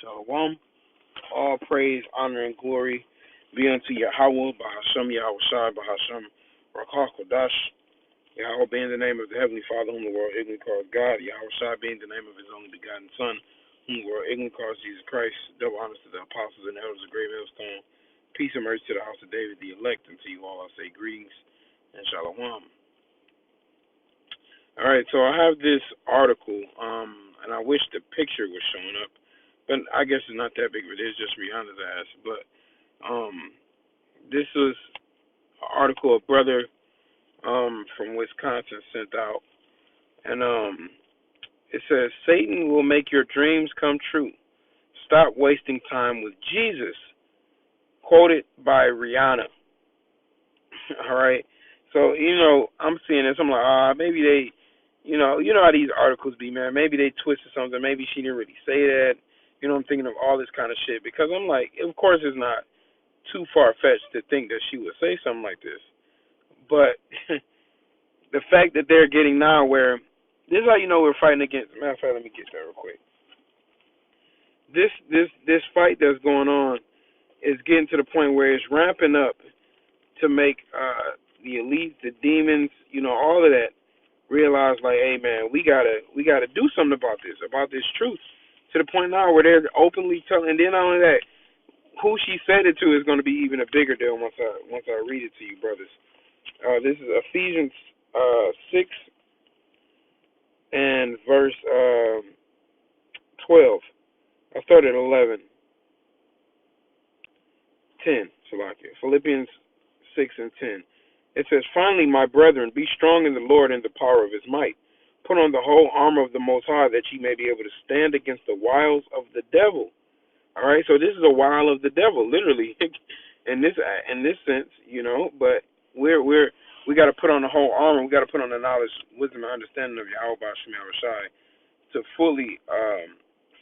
Shalom. All praise, honor, and glory be unto Yahweh, Bahashem, Yahweh Shai, Bahashem, Rakah Kodash. Yahweh being the name of the Heavenly Father, whom the world ignorantly calls God. Yahweh Shai being the name of his only begotten Son, whom the world ignorantly calls Jesus Christ. Double honors to the apostles and elders of Great Millstone. Peace and mercy to the house of David, the elect, and to you all I say greetings and shalom. All right, so I have this article, and I wish the picture was showing up, but I guess it's not that big of it. It's just Rihanna's ass. But this was an article a brother from Wisconsin sent out, and it says, Satan will make your dreams come true. Stop wasting time with Jesus. Quoted by Rihanna. All right. So, I'm seeing this. I'm like, maybe they, how these articles be, man. Maybe they twisted something. Maybe she didn't really say that. I'm thinking of all this kind of shit. Because I'm like, of course it's not too far-fetched to think that she would say something like this. But the fact that they're getting now where, this is how you know we're fighting against, matter of fact, let me get that real quick. This fight that's going on is getting to the point where it's ramping up to make the elite, the demons, all of that realize, like, hey man, we gotta do something about this truth. To the point now where they're openly telling, and then not only that, who she said it to is going to be even a bigger deal once I read it to you, brothers. This is Ephesians 6 and verse 12. I started at 11. 10, Salakia. Philippians 6 and 10. It says, finally, my brethren, be strong in the Lord and the power of his might. Put on the whole armor of the Most High, that ye may be able to stand against the wiles of the devil. All right, so this is a wile of the devil, literally, in this sense, But we got to put on the whole armor. We got to put on the knowledge, wisdom, and understanding of Yahweh Bashim Yahushai to fully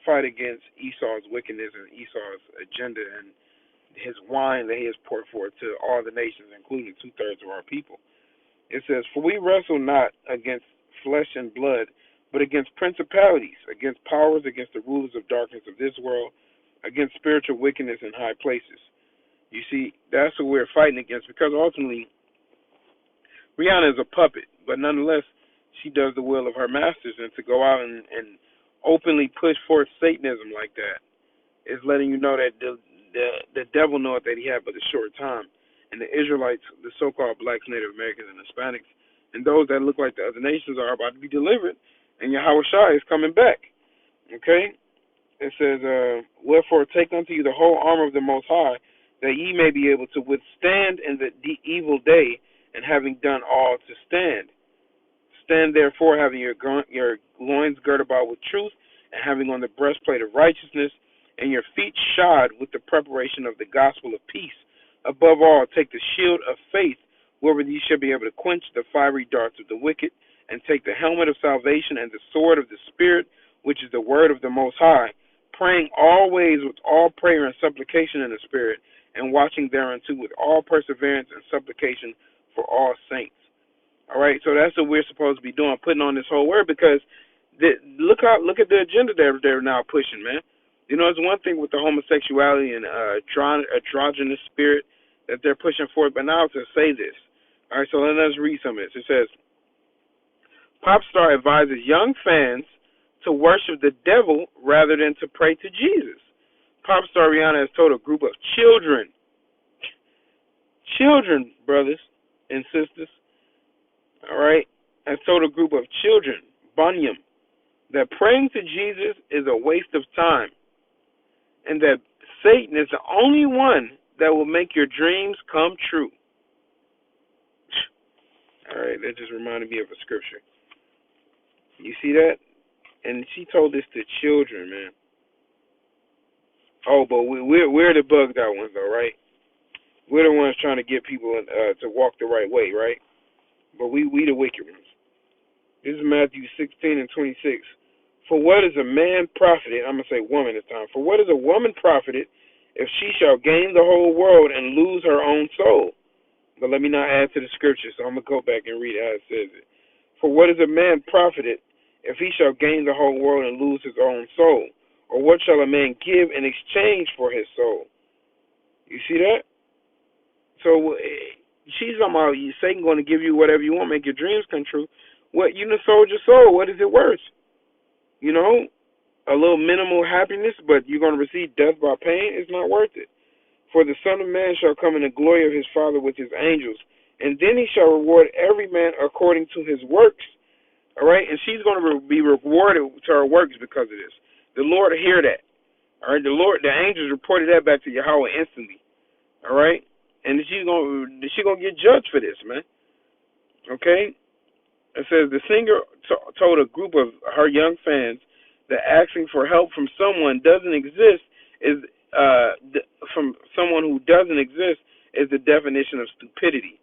fight against Esau's wickedness and Esau's agenda and his wine that he has poured forth to all the nations, including 2/3 of our people. It says, for we wrestle not against flesh and blood, but against principalities, against powers, against the rulers of darkness of this world, against spiritual wickedness in high places. You see, that's what we're fighting against, because ultimately, Rihanna is a puppet, but nonetheless, she does the will of her masters, and to go out and openly push forth Satanism like that is letting you know that the devil knoweth that he had but a short time. And the Israelites, the so-called blacks, Native Americans, and Hispanics, and those that look like the other nations are about to be delivered, and Yahweh Shai is coming back. Okay? It says, wherefore take unto you the whole armor of the Most High, that ye may be able to withstand in the evil day, and having done all to stand. Stand therefore, having your loins girt about with truth, and having on the breastplate of righteousness, and your feet shod with the preparation of the gospel of peace. Above all, take the shield of faith, wherewith ye shall be able to quench the fiery darts of the wicked, and take the helmet of salvation and the sword of the Spirit, which is the word of the Most High, praying always with all prayer and supplication in the Spirit, and watching thereunto with all perseverance and supplication for all saints. All right, so that's what we're supposed to be doing, putting on this whole word, because look at the agenda they're now pushing, man. It's one thing with the homosexuality and androgynous spirit that they're pushing forth, but now to say this. All right, so let us read some of this. It says, pop star advises young fans to worship the devil rather than to pray to Jesus. Pop star Rihanna has told a group of children, brothers and sisters, all right, has told a group of children, Bunyam, that praying to Jesus is a waste of time, and that Satan is the only one that will make your dreams come true. All right, that just reminded me of a scripture. You see that? And she told this to children, man. Oh, but we're the bugged out ones, though, right? We're the ones trying to get people to walk the right way, right? But we the wicked ones. This is Matthew 16 and 26. For what is a man profited? I'm going to say woman this time. For what is a woman profited if she shall gain the whole world and lose her own soul? But let me not add to the scripture, so I'm going to go back and read it how it says it. For what is a man profited if he shall gain the whole world and lose his own soul? Or what shall a man give in exchange for his soul? You see that? So she's talking about Satan going to give you whatever you want, make your dreams come true. What you done sold your soul? What is it worth? You know, a little minimal happiness, but you're going to receive death by pain. It's not worth it. For the Son of Man shall come in the glory of his Father with his angels, and then he shall reward every man according to his works. All right, and she's going to be rewarded to her works because of this. The Lord hear that. All right, the angels reported that back to Yahweh instantly. All right, and she's gonna get judged for this, man. Okay, it says the singer told a group of her young fans that asking for help from someone doesn't exist is from someone who doesn't exist is the definition of stupidity.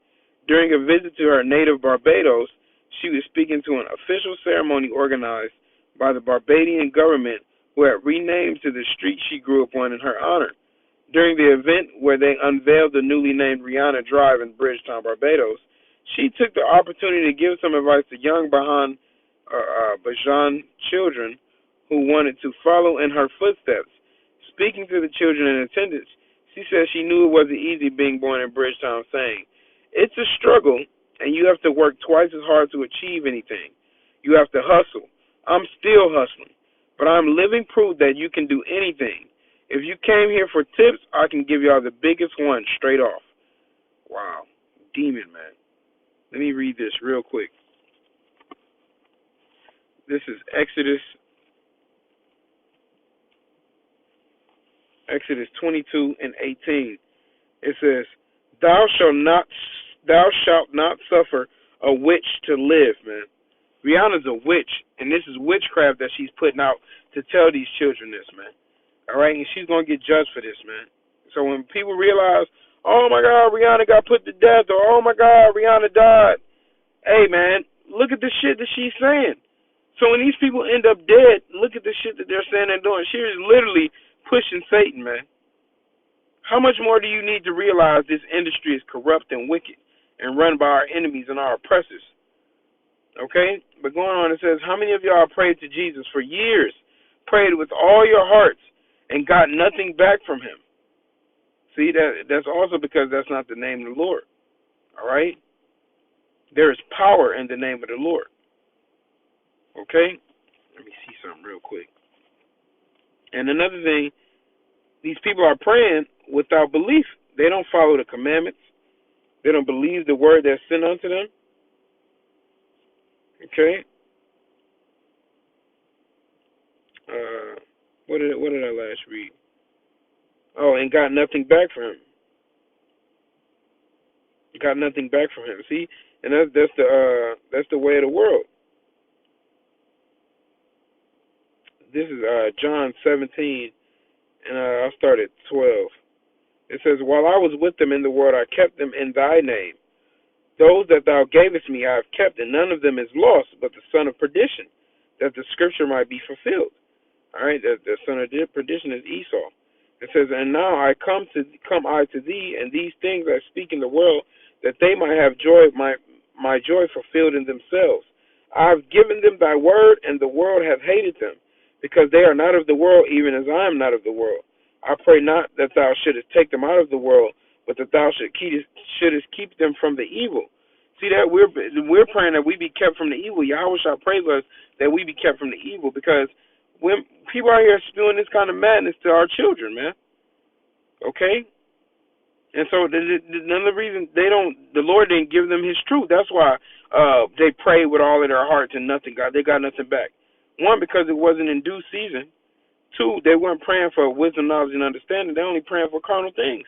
During a visit to her native Barbados, she was speaking to an official ceremony organized by the Barbadian government, who had renamed to the street she grew up on in her honor. During the event where they unveiled the newly named Rihanna Drive in Bridgetown, Barbados, she took the opportunity to give some advice to young Bajan children who wanted to follow in her footsteps. Speaking to the children in attendance, she said she knew it wasn't easy being born in Bridgetown, saying, "It's a struggle, and you have to work twice as hard to achieve anything. You have to hustle. I'm still hustling, but I'm living proof that you can do anything. If you came here for tips, I can give y'all the biggest one straight off." Wow. Demon, man. Let me read this real quick. This is Exodus 22 and 18. It says, thou shalt not suffer a witch to live, man. Rihanna's a witch, and this is witchcraft that she's putting out to tell these children this, man. All right, and she's gonna get judged for this, man. So when people realize, oh my God, Rihanna got put to death, or oh my God, Rihanna died, hey man, look at the shit that she's saying. So when these people end up dead, look at the shit that they're saying and doing. She is literally pushing Satan, man. How much more do you need to realize this industry is corrupt and wicked and run by our enemies and our oppressors? Okay? But going on, it says, how many of y'all prayed to Jesus for years, prayed with all your hearts, and got nothing back from him? See, that's also because that's not the name of the Lord. All right? There is power in the name of the Lord. Okay? Let me see something real quick. And another thing, these people are praying without belief. They don't follow the commandments. They don't believe the word that's sent unto them. Okay? What did I last read? Oh, and got nothing back from him. Got nothing back from him. See, and that's the way of the world. This is John 17, and I'll start at 12. It says, while I was with them in the world, I kept them in thy name. Those that thou gavest me I have kept, and none of them is lost, but the son of perdition, that the scripture might be fulfilled. All right, the son of perdition is Esau. It says, and now I come I to thee, and these things I speak in the world, that they might have joy, my joy fulfilled in themselves. I have given them thy word, and the world hath hated them, because they are not of the world, even as I am not of the world. I pray not that thou shouldest take them out of the world, but that thou shouldest keep them from the evil. See that we're praying that we be kept from the evil. Yahweh shall pray for us that we be kept from the evil, because when people out here spewing this kind of madness to our children, man. Okay? And so another reason the Lord didn't give them his truth. That's why they prayed with all of their hearts and they got nothing back. One, because it wasn't in due season. Two, they weren't praying for wisdom, knowledge, and understanding. They're only praying for carnal things.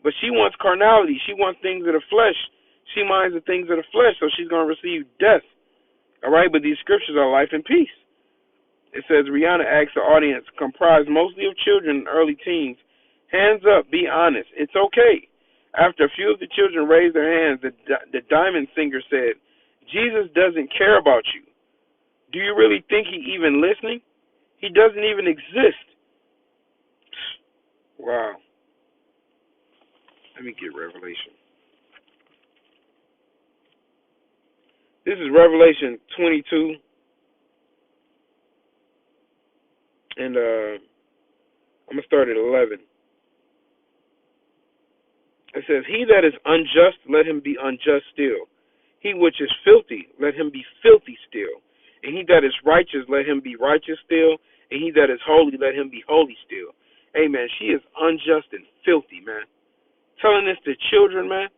But she wants carnality. She wants things of the flesh. She minds the things of the flesh, so she's going to receive death. All right? But these scriptures are life and peace. It says, Rihanna asks the audience, comprised mostly of children and early teens, hands up, be honest. It's okay. After a few of the children raised their hands, the diamond singer said, Jesus doesn't care about you. Do you really think he even listening? He doesn't even exist. Wow. Let me get Revelation. This is Revelation 22. And I'm going to start at 11. It says, he that is unjust, let him be unjust still. He which is filthy, let him be filthy still. And he that is righteous, let him be righteous still. And he that is holy, let him be holy still. Hey, man, she is unjust and filthy, man. Telling this to children, man.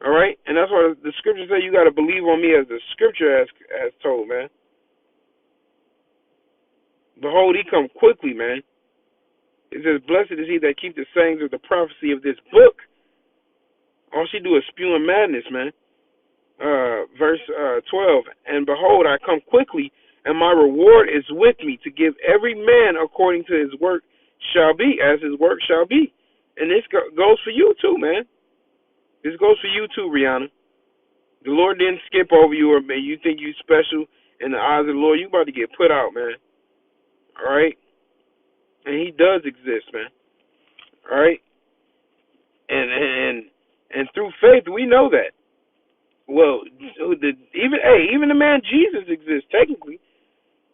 All right? And that's why the scripture says you got to believe on me as the scripture has told, man. Behold, he come quickly, man. It says, blessed is he that keep the sayings of the prophecy of this book. All she do is spewing madness, man. Verse 12, and behold, I come quickly, and my reward is with me to give every man according to his work shall be, as his work shall be. And this goes for you too, man. This goes for you too, Rihanna. The Lord didn't skip over you, or man, you think you special in the eyes of the Lord. You about to get put out, man. All right? And he does exist, man. All right? And through faith, we know that. Well, even the man Jesus exists technically.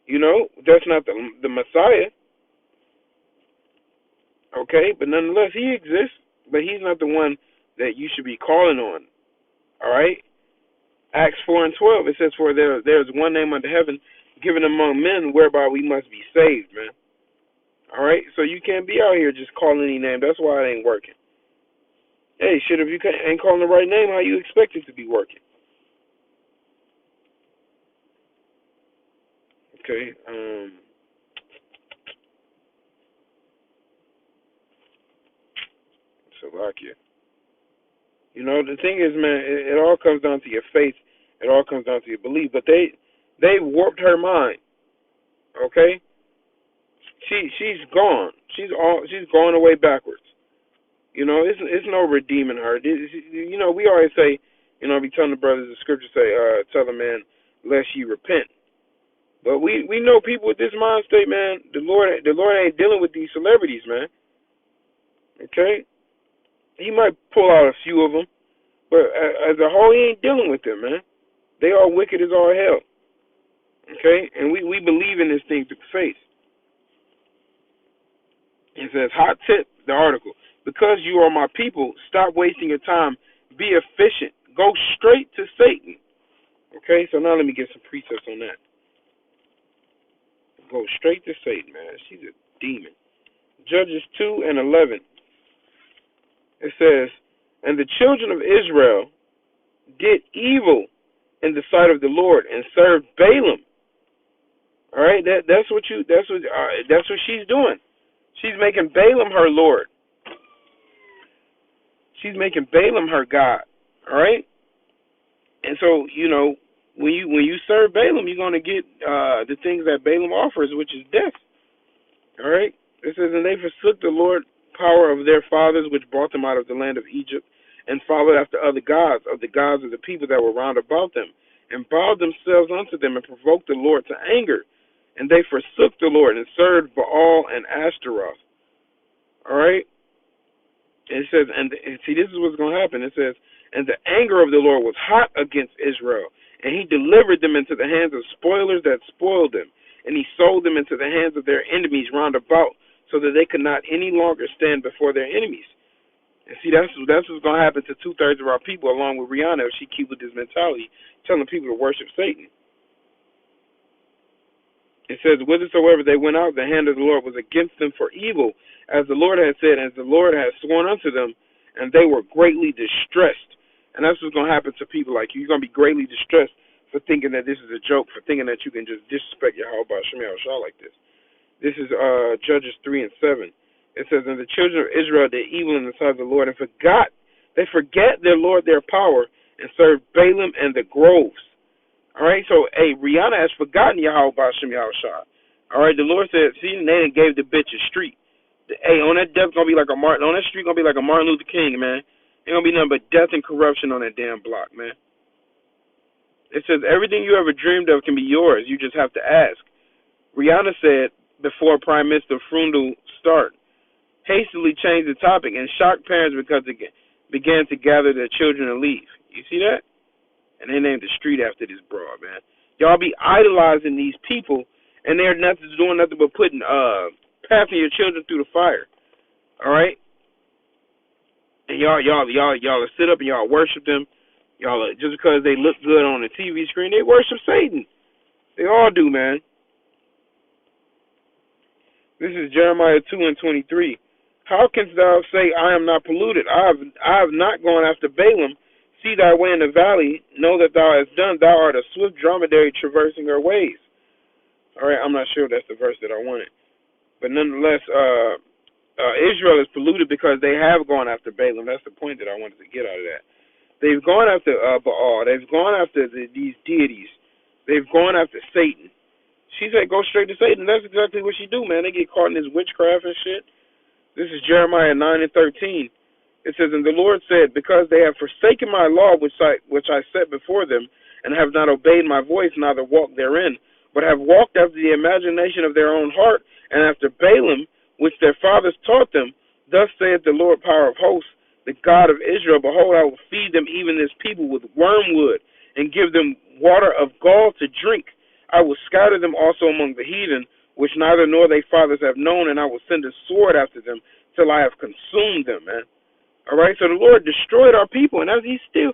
You know, that's not the Messiah. Okay, but nonetheless, he exists, but he's not the one that you should be calling on. All right? Acts 4:12, it says, for there is one name under heaven given among men whereby we must be saved, man. All right? So you can't be out here just calling any name. That's why it ain't working. Hey, shit, if you ain't calling the right name, how you expect it to be working? Okay, Slovakia. You know, the thing is, man, it all comes down to your faith. It all comes down to your belief. But they warped her mind. Okay, she's gone. She's gone away backwards. You know, it's no redeeming her. You know, we always say, you know, we telling the brothers, the scriptures say, tell a man lest ye repent. But we know people with this mind state, man. The Lord ain't dealing with these celebrities, man. Okay, he might pull out a few of them, but as a whole, he ain't dealing with them, man. They are wicked as all hell. Okay? And we believe in this thing through faith. It says, hot tip, the article. Because you are my people, stop wasting your time. Be efficient. Go straight to Satan. Okay? So now let me get some precepts on that. Go straight to Satan, man. She's a demon. Judges 2:11. It says, and the children of Israel did evil in the sight of the Lord and served Balaam. All right, that's what she's doing. She's making Balaam her Lord. She's making Balaam her God. All right, and so you know when you serve Balaam, you're gonna get the things that Balaam offers, which is death. All right, it says, and they forsook the Lord power of their fathers, which brought them out of the land of Egypt, and followed after other gods of the people that were round about them, and bowed themselves unto them, and provoked the Lord to anger. And they forsook the Lord and served Baal and Ashtaroth. All right? And it says, and see, this is what's going to happen. It says, and the anger of the Lord was hot against Israel, and he delivered them into the hands of spoilers that spoiled them, and he sold them into the hands of their enemies round about, so that they could not any longer stand before their enemies. And see, that's what's going to happen to 2/3 of our people, along with Rihanna, if she keeps with this mentality, telling people to worship Satan. It says, whithersoever they went out, the hand of the Lord was against them for evil, as the Lord had said, as the Lord had sworn unto them, and they were greatly distressed. And that's what's going to happen to people like you. You're going to be greatly distressed for thinking that this is a joke, for thinking that you can just disrespect Yahweh Shem Shah like this. This is Judges 3:7. It says, and the children of Israel did evil in the sight of the Lord, and they forget their Lord, their power, and served Balaam and the groves. All right, so, hey, Rihanna has forgotten Yahweh Shem Yahushua. All right, the Lord said, see, they gave the bitch a street. Hey, on that death gonna be like on that street gonna be like a Martin Luther King, man. Ain't gonna be nothing but death and corruption on that damn block, man. It says everything you ever dreamed of can be yours. You just have to ask. Rihanna said before Prime Minister Frundle start, hastily changed the topic and shocked parents because they began to gather their children and leave. You see that? And they named the street after this broad, man. Y'all be idolizing these people, and they're not doing nothing but putting passing your children through the fire. All right, and y'all sit up and y'all worship them. Y'all just because they look good on the TV screen, they worship Satan. They all do, man. This is Jeremiah 2:23. How canst thou say, I am not polluted? I have not gone after Balaam. See thy way in the valley. Know that thou hast done. Thou art a swift dromedary traversing her ways. All right, I'm not sure if that's the verse that I wanted. But nonetheless, Israel is polluted because they have gone after Balaam. That's the point that I wanted to get out of that. They've gone after Baal. They've gone after these deities. They've gone after Satan. She said, go straight to Satan. That's exactly what she do, man. They get caught in this witchcraft and shit. This is Jeremiah 9:13. It says, and the Lord said, because they have forsaken my law, which I set before them, and have not obeyed my voice, neither walked therein, but have walked after the imagination of their own heart, and after Balaam, which their fathers taught them, thus saith the Lord power of hosts, the God of Israel, behold, I will feed them, even this people, with wormwood, and give them water of gall to drink. I will scatter them also among the heathen, which neither nor their fathers have known, and I will send a sword after them till I have consumed them, man. All right, so the Lord destroyed our people, and he's still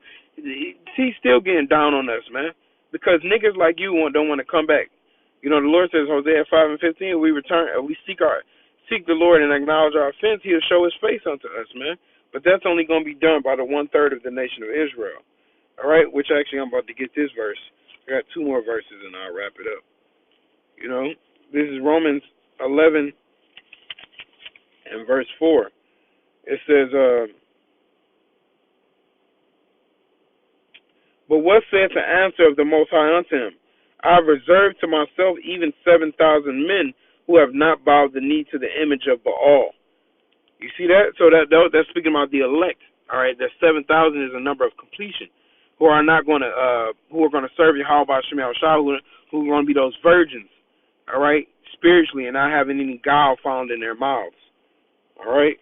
getting down on us, man, because niggas like you don't want to come back. You know, the Lord says, Hosea 5:15, we seek the Lord and acknowledge our offense, he'll show his face unto us, man. But that's only going to be done by the 1/3 of the nation of Israel. All right, which actually I'm about to get this verse. I got 2 more verses, and I'll wrap it up. You know, this is Romans 11 and verse 4. It says, but what saith the answer of the Most High unto him? I have reserved to myself even 7,000 men who have not bowed the knee to the image of Baal. You see that? So that's speaking about the elect. All right, that 7,000 is a number of completion, who are going to serve Yahweh Shem Yahushua, who are going to be those virgins. All right, spiritually, and not having any guile found in their mouths. All right.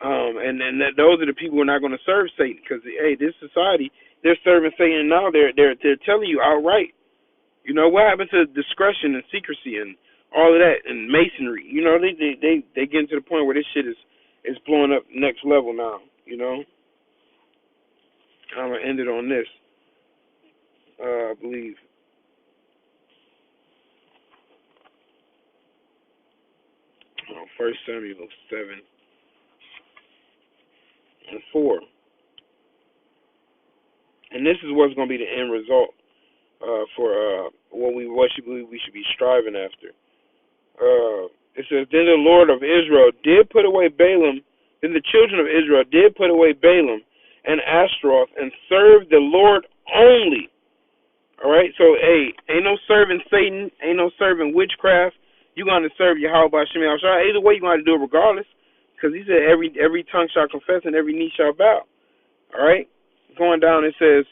Those are the people who are not going to serve Satan, because hey, this society, they're serving Satan now. They're telling you outright. You know what happened to discretion and secrecy and all of that and masonry? You know, they get to the point where this shit is blowing up next level now. You know, I'm gonna end it on this. I believe. 1 Samuel 7 and 4. And this is what's going to be the end result for what we should be striving after. It says, then the Lord of Israel did put away Balaam, then the children of Israel did put away Balaam and Ashtaroth and served the Lord only. All right, so hey, ain't no serving Satan, ain't no serving witchcraft. You're going to serve Yahweh by Shem Yahushua. Either way, you're going to do it regardless, because he said every tongue shall confess and every knee shall bow. All right, going down, it says,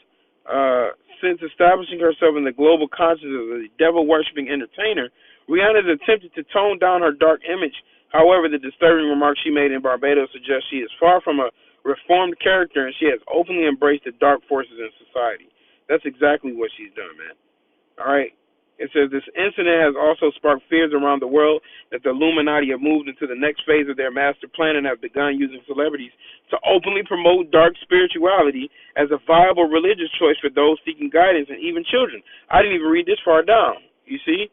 since establishing herself in the global consciousness of a devil-worshipping entertainer, Rihanna has attempted to tone down her dark image. However, the disturbing remarks she made in Barbados suggest she is far from a reformed character, and she has openly embraced the dark forces in society. That's exactly what she's done, man. All right. It says this incident has also sparked fears around the world that the Illuminati have moved into the next phase of their master plan and have begun using celebrities to openly promote dark spirituality as a viable religious choice for those seeking guidance and even children. I didn't even read this far down. You see?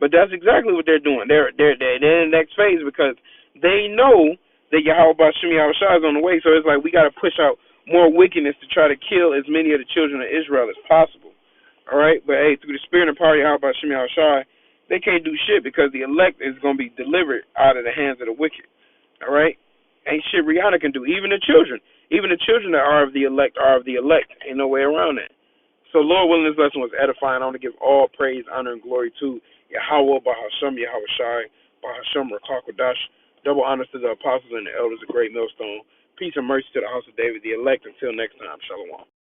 But that's exactly what they're doing. They're in the next phase because they know that Yahweh Bashem Yahushua is on the way. So it's like we got to push out more wickedness to try to kill as many of the children of Israel as possible. All right, but hey, through the spirit and power of Yahweh Shem Yahushua, they can't do shit because the elect is going to be delivered out of the hands of the wicked. All right, ain't shit Rihanna can do. Even the children that are of the elect are of the elect. Ain't no way around that. So Lord willing, this lesson was edifying. I want to give all praise, honor, and glory to Yahweh Bahashem Yahushua, Bahashem Rakakwadash. Double honors to the apostles and the elders of Great Millstone. Peace and mercy to the house of David, the elect. Until next time, Shalom.